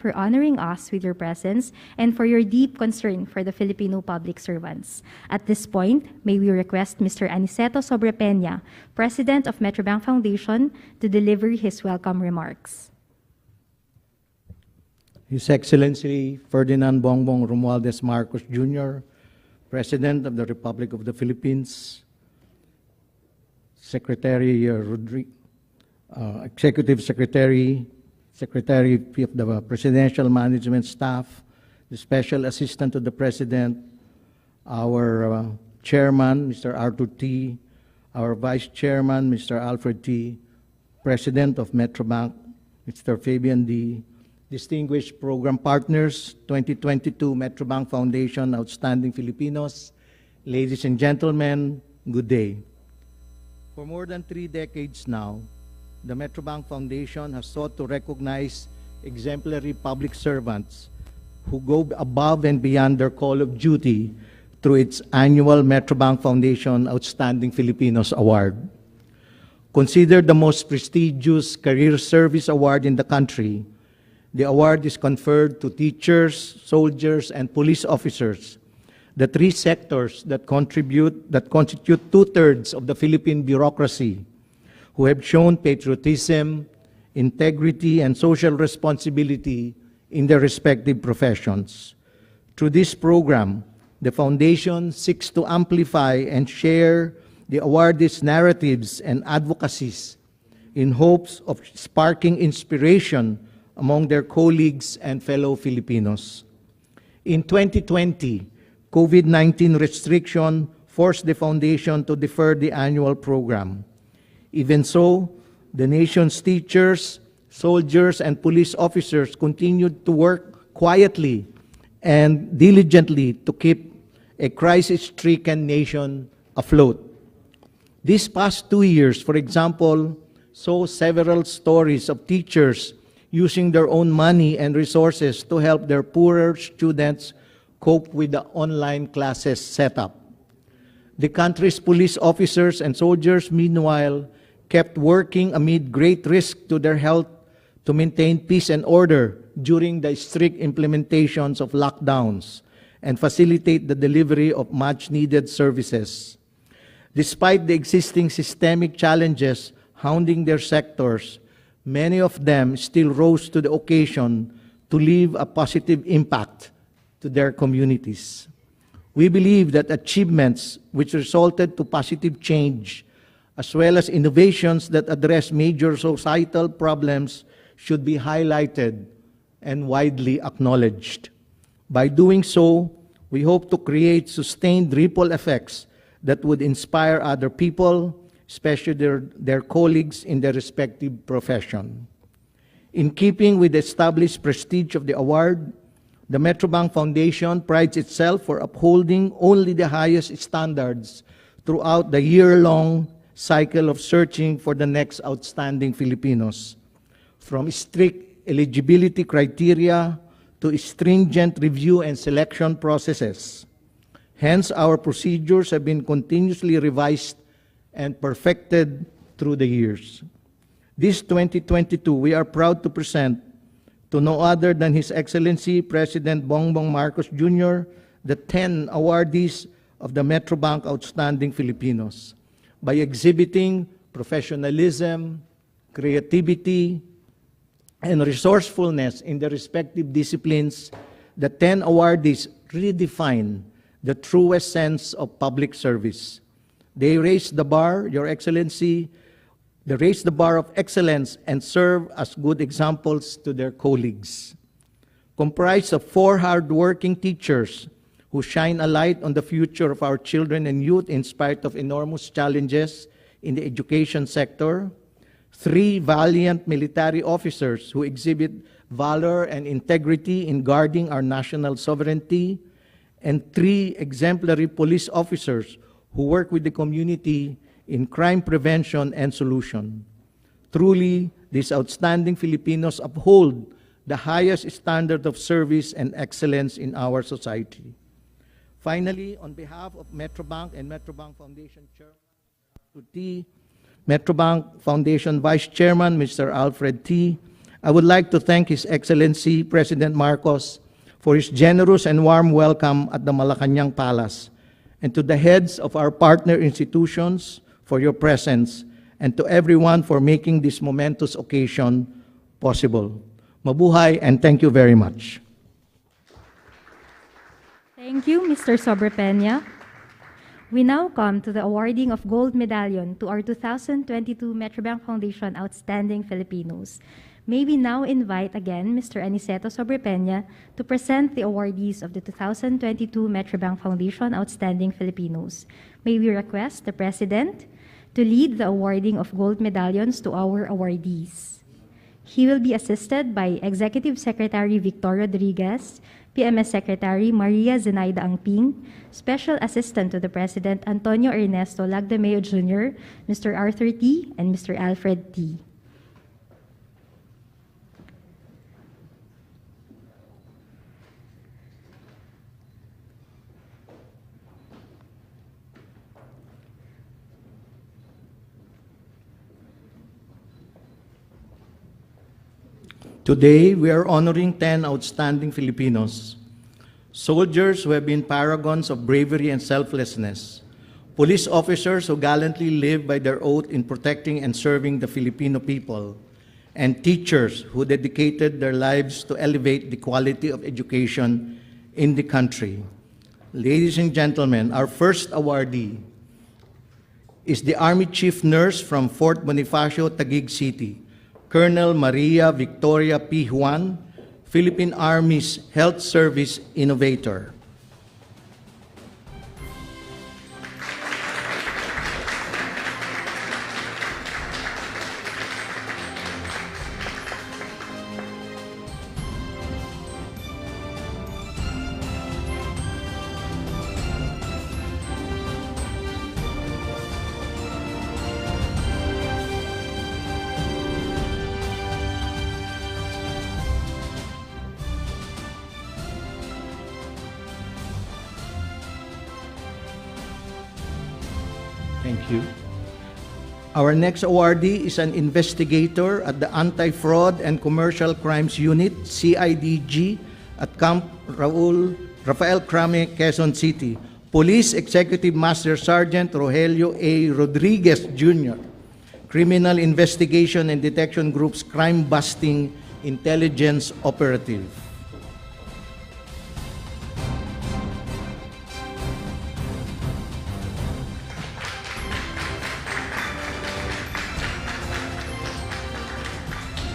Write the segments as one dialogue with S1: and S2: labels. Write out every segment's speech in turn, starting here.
S1: for honoring us with your presence and for your deep concern for the Filipino public servants. At this point, may we request Mr. Aniceto Sobrepeña, President of Metrobank Foundation, to deliver his welcome remarks.
S2: His Excellency Ferdinand Bongbong Romualdez Marcos Jr., President of the Republic of the Philippines, Secretary Executive Secretary, Secretary of the Presidential Management Staff, the Special Assistant to the President, our Chairman, Mr. Arthur T., our Vice Chairman, Mr. Alfred T., President of Metrobank, Mr. Fabian D., distinguished program partners, 2022 Metrobank Foundation Outstanding Filipinos, ladies and gentlemen, good day. For more than 3 decades now, the Metrobank Foundation has sought to recognize exemplary public servants who go above and beyond their call of duty through its annual Metrobank Foundation Outstanding Filipinos Award. Considered the most prestigious career service award in the country, the award is conferred to teachers, soldiers, and police officers, the 3 sectors that constitute 2/3 of the Philippine bureaucracy, who have shown patriotism, integrity, and social responsibility in their respective professions. Through this program, the Foundation seeks to amplify and share the awardees' narratives and advocacies in hopes of sparking inspiration among their colleagues and fellow Filipinos. In 2020, COVID-19 restriction forced the Foundation to defer the annual program. Even so, the nation's teachers, soldiers, and police officers continued to work quietly and diligently to keep a crisis-stricken nation afloat. These past 2 years, for example, saw several stories of teachers using their own money and resources to help their poorer students cope with the online classes setup. The country's police officers and soldiers, meanwhile, kept working amid great risk to their health to maintain peace and order during the strict implementations of lockdowns and facilitate the delivery of much-needed services. Despite the existing systemic challenges hounding their sectors, many of them still rose to the occasion to leave a positive impact to their communities. We believe that achievements which resulted to positive change, as well as innovations that address major societal problems, should be highlighted and widely acknowledged. By doing so, we hope to create sustained ripple effects that would inspire other people, especially their colleagues in their respective profession. In keeping with the established prestige of the award, the Metrobank Foundation prides itself for upholding only the highest standards throughout the year-long cycle of searching for the next outstanding Filipinos, from strict eligibility criteria to stringent review and selection processes. Hence, our procedures have been continuously revised and perfected through the years. This 2022, we are proud to present to no other than His Excellency President Bongbong Marcos Jr., the 10 awardees of the Metrobank Outstanding Filipinos. By exhibiting professionalism, creativity, and resourcefulness in their respective disciplines, the 10 awardees redefine the truest sense of public service. They raise the bar, Your Excellency, they raise the bar of excellence and serve as good examples to their colleagues. Comprised of 4 hardworking teachers who shine a light on the future of our children and youth in spite of enormous challenges in the education sector, 3 valiant military officers who exhibit valor and integrity in guarding our national sovereignty, and 3 exemplary police officers who work with the community in crime prevention and solution. Truly, these outstanding Filipinos uphold the highest standard of service and excellence in our society. Finally, on behalf of Metrobank and Metrobank Foundation Chairman T, Metrobank Foundation Vice Chairman Mr. Alfred T, I would like to thank His Excellency President Marcos for his generous and warm welcome at the Malacañang Palace, and to the heads of our partner institutions for your presence, and to everyone for making this momentous occasion possible. Mabuhay, and thank you very much.
S1: Thank you, Mr. Sobrepeña. We now come to the awarding of gold medallion to our 2022 Metrobank Foundation Outstanding Filipinos. May we now invite again Mr. Aniceto Sobrepeña to present the awardees of the 2022 Metrobank Foundation Outstanding Filipinos. May we request the President to lead the awarding of gold medallions to our awardees. He will be assisted by Executive Secretary Victor Rodriguez, PMS Secretary Maria Zenaida Angping, Special Assistant to the President Antonio Ernesto Lagdameo Jr., Mr. Arthur T., and Mr. Alfred T.
S2: Today, we are honoring 10 outstanding Filipinos, soldiers who have been paragons of bravery and selflessness, police officers who gallantly live by their oath in protecting and serving the Filipino people, and teachers who dedicated their lives to elevate the quality of education in the country. Ladies and gentlemen, our first awardee is the Army Chief Nurse from Fort Bonifacio, Taguig City, Colonel Maria Victoria P. Juan, Philippine Army's Health Service Innovator. Thank you. Our next awardee is an investigator at the Anti-Fraud and Commercial Crimes Unit, CIDG, at Camp Rafael Crame, Quezon City, Police Executive Master Sergeant Rogelio A. Rodriguez Jr., Criminal Investigation and Detection Group's Crime Busting Intelligence Operative.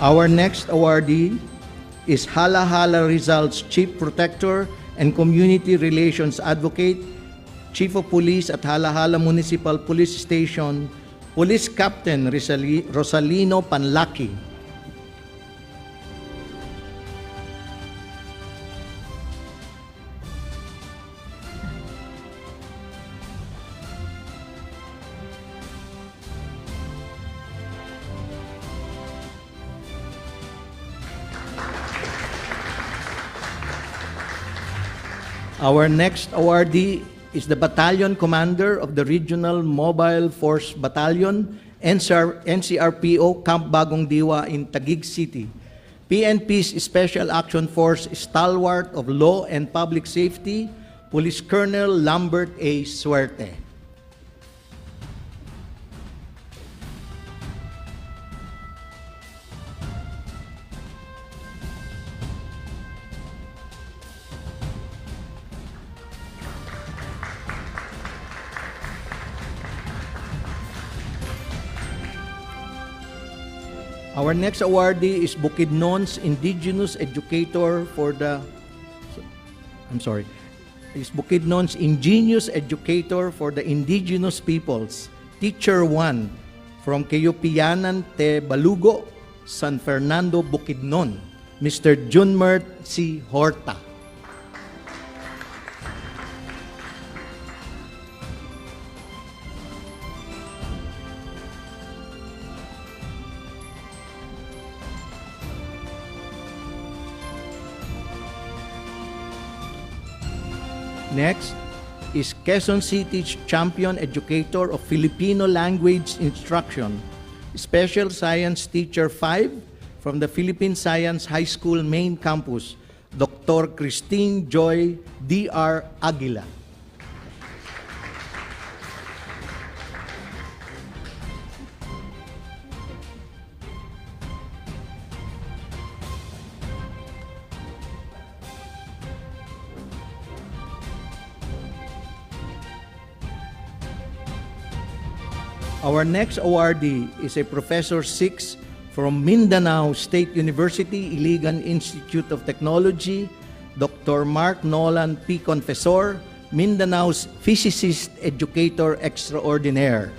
S2: Our next awardee is Hala Hala Rizal's Chief Protector and Community Relations Advocate, Chief of Police at Hala Hala Municipal Police Station, Police Captain Rosalino Panlaki. Our next awardee is the Battalion Commander of the Regional Mobile Force Battalion, NCRPO, Camp Bagong Diwa in Taguig City, PNP's Special Action Force Stalwart of Law and Public Safety, Police Colonel Lambert A. Suerte. Our next awardee is Bukidnon's Indigenous Educator for the, is Bukidnon's Ingenious Educator for the Indigenous Peoples, Teacher 1 from Kayupianan Te Balugo, San Fernando, Bukidnon, Mr. Junmert C. Horta. Next is Quezon City's Champion Educator of Filipino Language Instruction, Special Science Teacher 5 from the Philippine Science High School Main Campus, Dr. Christine Joy D.R. Aguila. Our next awardee is a Professor 6 from Mindanao State University Iligan Institute of Technology, Dr. Mark Nolan P. Confessor, Mindanao's Physicist Educator Extraordinaire.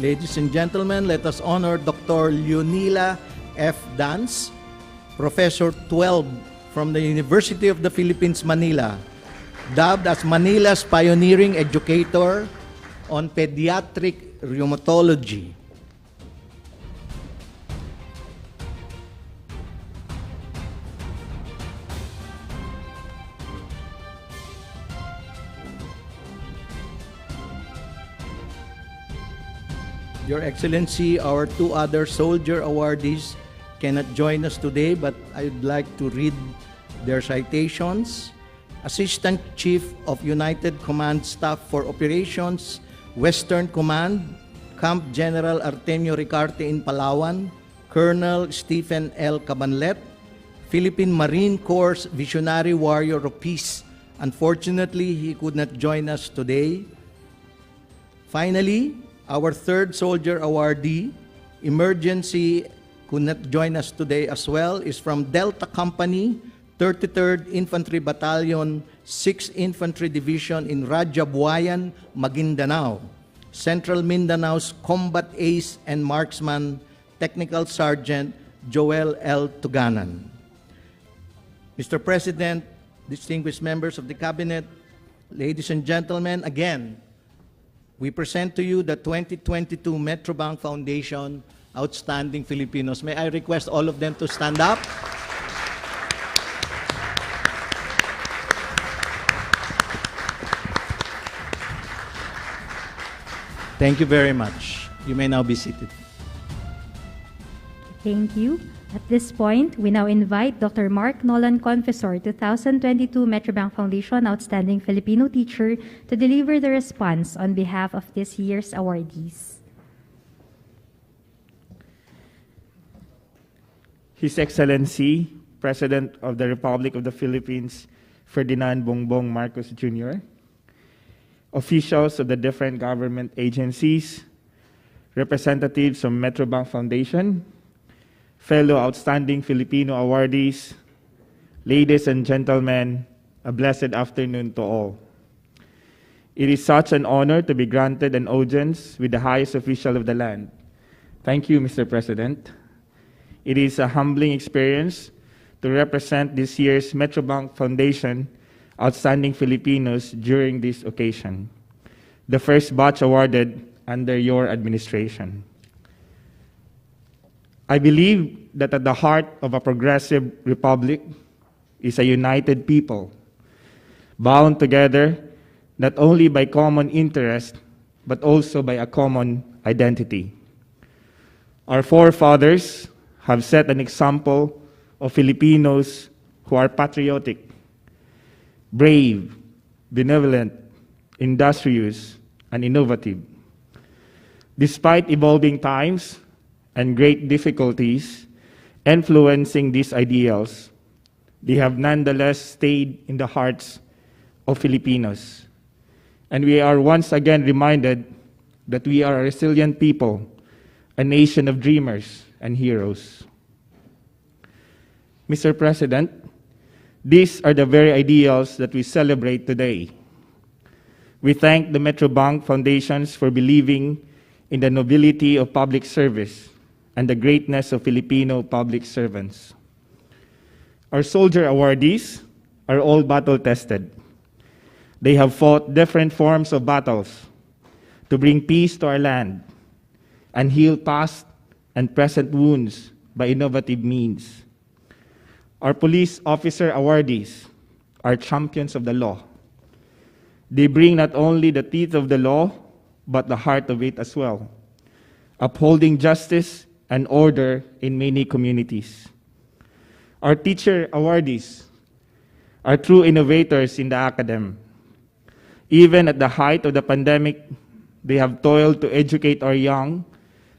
S2: Ladies and gentlemen, let us honor Dr. Leonila F. Dance, Professor 12 from the University of the Philippines, Manila, dubbed as Manila's pioneering educator on pediatric rheumatology. Your Excellency, our two other soldier awardees cannot join us today, but I'd like to read their citations. Assistant Chief of United Command Staff for Operations, Western Command, Camp General Artemio Ricarte in Palawan, Colonel Stephen L. Cabanlet, Philippine Marine Corps Visionary Warrior of Peace. Unfortunately, he could not join us today. Finally, our third soldier awardee, emergency, could not join us today as well, is from Delta Company, 33rd Infantry Battalion, 6th Infantry Division in Rajabuayan, Maguindanao. Central Mindanao's Combat Ace and Marksman, Technical Sergeant Joel L. Tuganan. Mr. President, distinguished members of the Cabinet, ladies and gentlemen, again, we present to you the 2022 Metrobank Foundation Outstanding Filipinos. May I request all of them to stand up? Thank you very much. You may now be seated.
S1: Thank you. At this point, we now invite Dr. Mark Nolan Confessor, 2022 Metrobank Foundation Outstanding Filipino Teacher, to deliver the response on behalf of this year's awardees.
S3: His Excellency, President of the Republic of the Philippines, Ferdinand Bongbong Marcos Jr., officials of the different government agencies, representatives from Metrobank Foundation, fellow outstanding Filipino awardees, ladies and gentlemen, a blessed afternoon to all. It is such an honor to be granted an audience with the highest official of the land. Thank you, Mr. President. It is a humbling experience to represent this year's Metrobank Foundation Outstanding Filipinos during this occasion, the first batch awarded under your administration. I believe that at the heart of a progressive republic is a united people, bound together not only by common interest, but also by a common identity. Our forefathers have set an example of Filipinos who are patriotic, brave, benevolent, industrious, and innovative. Despite evolving times and great difficulties influencing these ideals, they have nonetheless stayed in the hearts of Filipinos. And we are once again reminded that we are a resilient people, a nation of dreamers and heroes. Mr. President, these are the very ideals that we celebrate today. We thank the Metrobank Foundations for believing in the nobility of public service and the greatness of Filipino public servants. Our soldier awardees are all battle-tested. They have fought different forms of battles to bring peace to our land, and heal past and present wounds by innovative means. Our police officer awardees are champions of the law. They bring not only the teeth of the law, but the heart of it as well, upholding justice and order in many communities. Our teacher awardees are true innovators in the academy. Even at the height of the pandemic, they have toiled to educate our young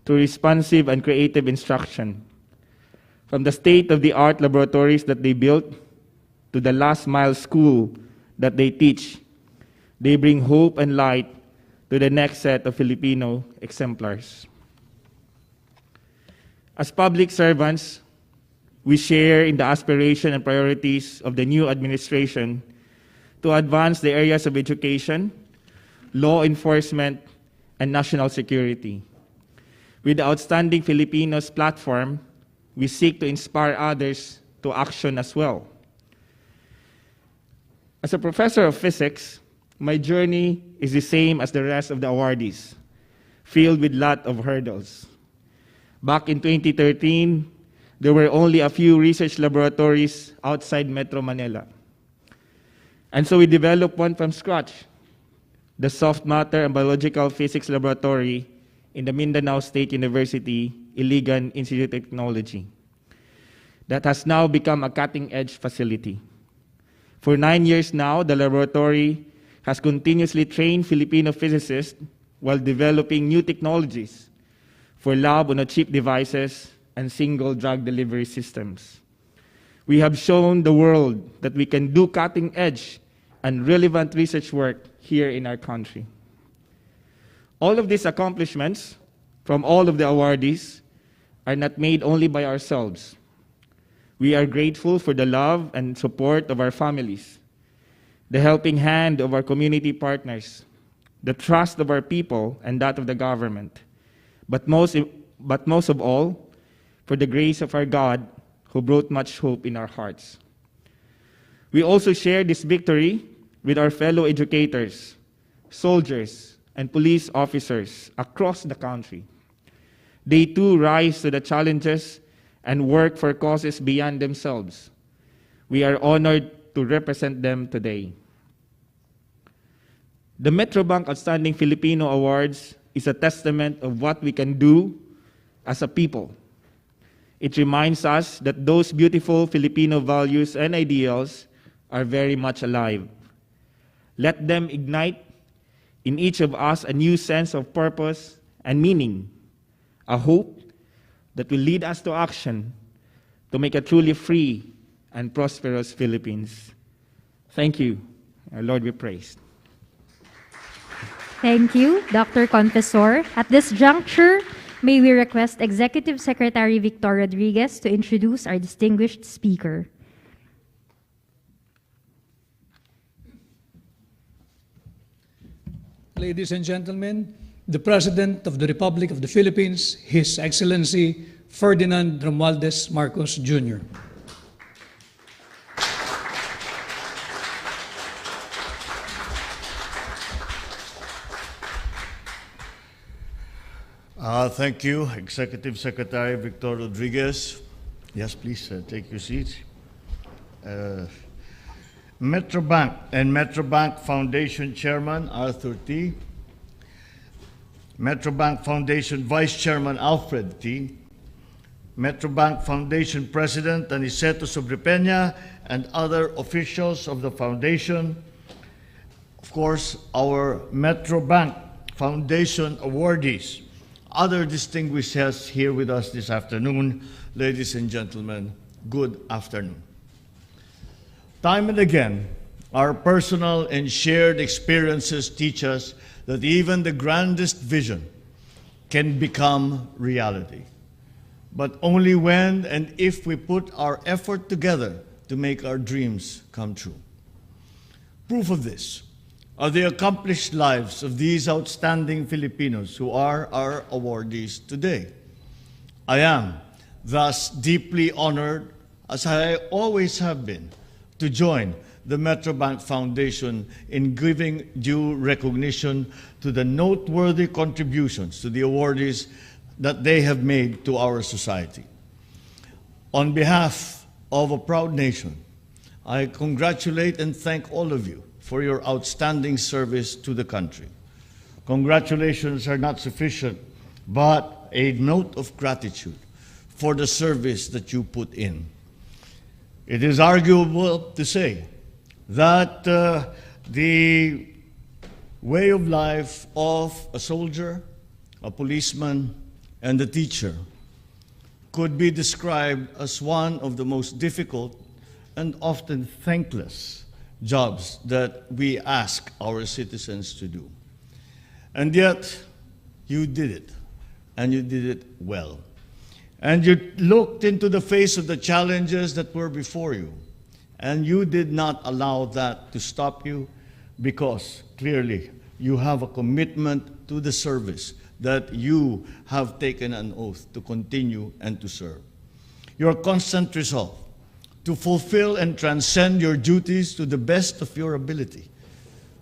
S3: through responsive and creative instruction. From the state-of-the-art laboratories that they built to the last-mile school that they teach, they bring hope and light to the next set of Filipino exemplars. As public servants, we share in the aspiration and priorities of the new administration to advance the areas of education, law enforcement, and national security. With the Outstanding Filipinos platform, we seek to inspire others to action as well. As a professor of physics, my journey is the same as the rest of the awardees, filled with lot of hurdles. Back in 2013, there were only a few research laboratories outside Metro Manila. And so we developed one from scratch, the Soft Matter and Biological Physics Laboratory in the Mindanao State University, Iligan Institute of Technology, that has now become a cutting-edge facility. For 9 years now, the laboratory has continuously trained Filipino physicists while developing new technologies for lab-on-a-chip devices and single drug delivery systems. We have shown the world that we can do cutting-edge and relevant research work here in our country. All of these accomplishments from all of the awardees are not made only by ourselves. We are grateful for the love and support of our families, the helping hand of our community partners, the trust of our people and that of the government, but most of all, for the grace of our God who brought much hope in our hearts. We also share this victory with our fellow educators, soldiers, and police officers across the country. They too rise to the challenges and work for causes beyond themselves. We are honored to represent them today. The Metrobank Outstanding Filipino Awards is a testament of what we can do as a people. It reminds us that those beautiful Filipino values and ideals are very much alive. Let them ignite in each of us a new sense of purpose and meaning, a hope that will lead us to action to make a truly free and prosperous Philippines. Thank you. Our Lord be praised.
S1: Thank you, Dr. Confessor. At this juncture, may we request Executive Secretary Victor Rodriguez to introduce our distinguished speaker.
S4: Ladies and gentlemen, the President of the Republic of the Philippines, His Excellency Ferdinand R. Marcos Jr.
S5: Thank you, Executive Secretary Victor Rodriguez. Yes, please take your seat. Metrobank and Metrobank Foundation Chairman Arthur T. Metrobank Foundation Vice Chairman Alfred T. Metrobank Foundation President Aniceto Sobrepeña and other officials of the foundation. Of course, our Metrobank Foundation awardees, other distinguished guests here with us this afternoon. Ladies and gentlemen, good afternoon. Time and again, our personal and shared experiences teach us that even the grandest vision can become reality, but only when and if we put our effort together to make our dreams come true. Proof of this are the accomplished lives of these outstanding Filipinos who are our awardees today. I am thus deeply honored, as I always have been, to join the Metrobank Foundation in giving due recognition to the noteworthy contributions to the awardees that they have made to our society. On behalf of a proud nation, I congratulate and thank all of you for your outstanding service to the country. Congratulations are not sufficient, but a note of gratitude for the service that you put in. It is arguable to say that the way of life of a soldier, a policeman, and a teacher could be described as one of the most difficult and often thankless jobs that we ask our citizens to do. And yet, you did it, and you did it well. And you looked into the face of the challenges that were before you, and you did not allow that to stop you, because clearly you have a commitment to the service that you have taken an oath to continue and to serve. Your constant resolve to fulfill and transcend your duties to the best of your ability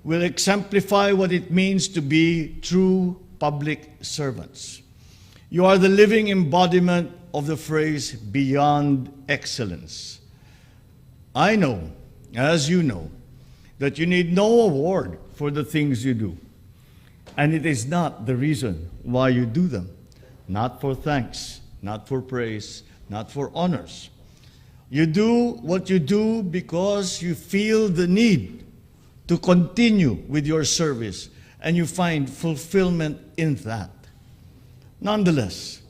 S5: will exemplify what it means to be true public servants. You are the living embodiment of the phrase, beyond excellence. I know, as you know, that you need no award for the things you do. And it is not the reason why you do them. Not for thanks, not for praise, not for honors. You do what you do because you feel the need to continue with your service, and you find fulfillment in that. Nonetheless,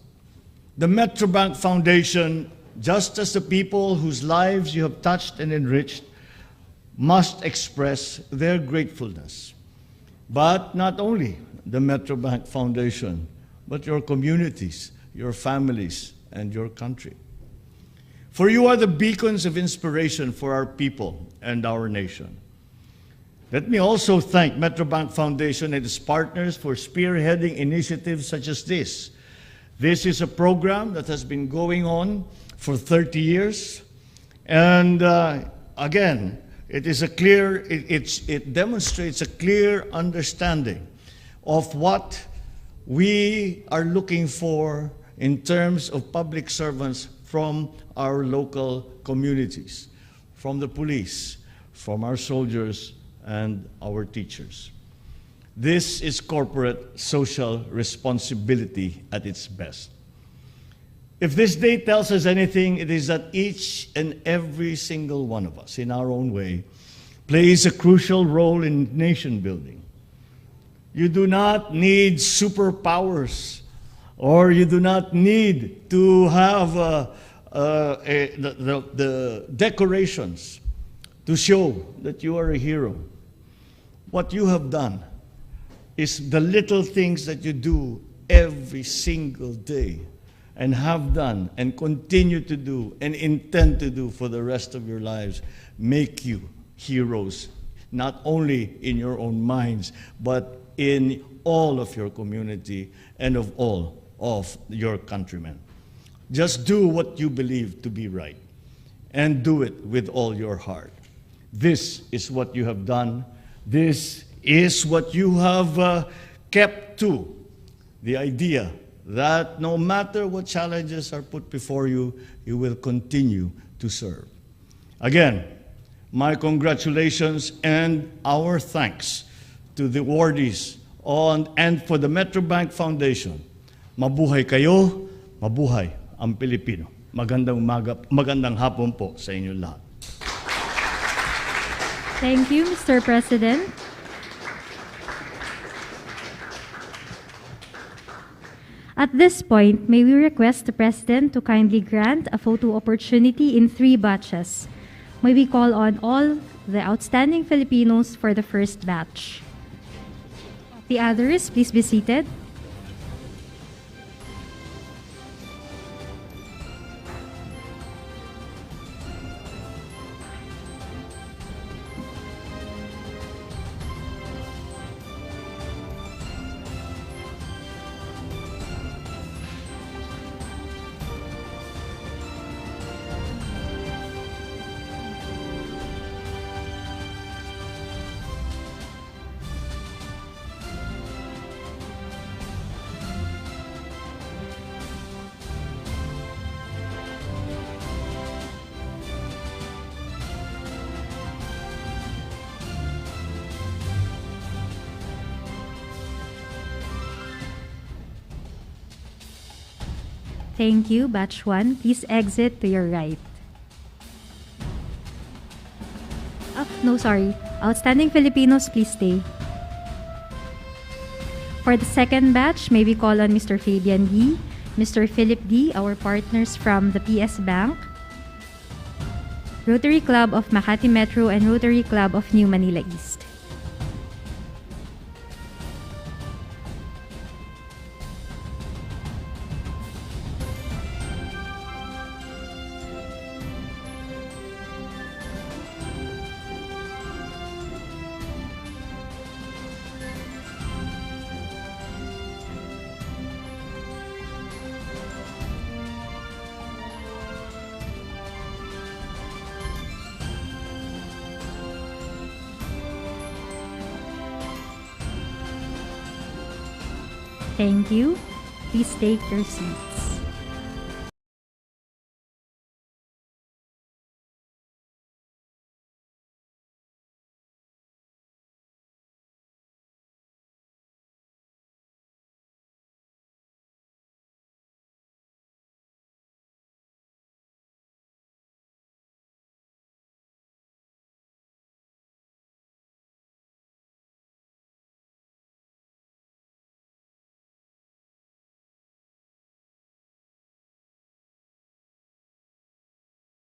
S5: the Metrobank Foundation, just as the people whose lives you have touched and enriched, must express their gratefulness. But not only the Metrobank Foundation, but your communities, your families, and your country. For you are the beacons of inspiration for our people and our nation. Let me also thank Metrobank Foundation and its partners for spearheading initiatives such as this. This is a program that has been going on for 30 years. And again, it demonstrates a clear understanding of what we are looking for in terms of public servants from our local communities, from the police, from our soldiers, and our teachers. This is corporate social responsibility at its best. If this day tells us anything, it is that each and every single one of us, in our own way, plays a crucial role in nation building. You do not need superpowers, or you do not need to have the decorations to show that you are a hero. What you have done is the little things that you do every single day, and have done and continue to do and intend to do for the rest of your lives, make you heroes, not only in your own minds, but in all of your community and of all of your countrymen. Just do what you believe to be right, and do it with all your heart. This is what you have done. This is what you have kept to, the idea that no matter what challenges are put before you, you will continue to serve. Again, my congratulations and our thanks to the awardees and for the Metrobank Foundation. Mabuhay kayo, mabuhay ang Pilipino. Magandang hapon po sa inyo lahat.
S1: Thank you, Mr. President. At this point, may we request the President to kindly grant a photo opportunity in 3 batches. May we call on all the outstanding Filipinos for the first batch. The others, please be seated. Thank you, Batch 1. Please exit to your right. No, sorry. Outstanding Filipinos, please stay. For the second batch, may we call on Mr. Fabian D., Mr. Philip D., our partners from the PS Bank, Rotary Club of Makati Metro, and Rotary Club of New Manila East. Thank you. Please take your seats.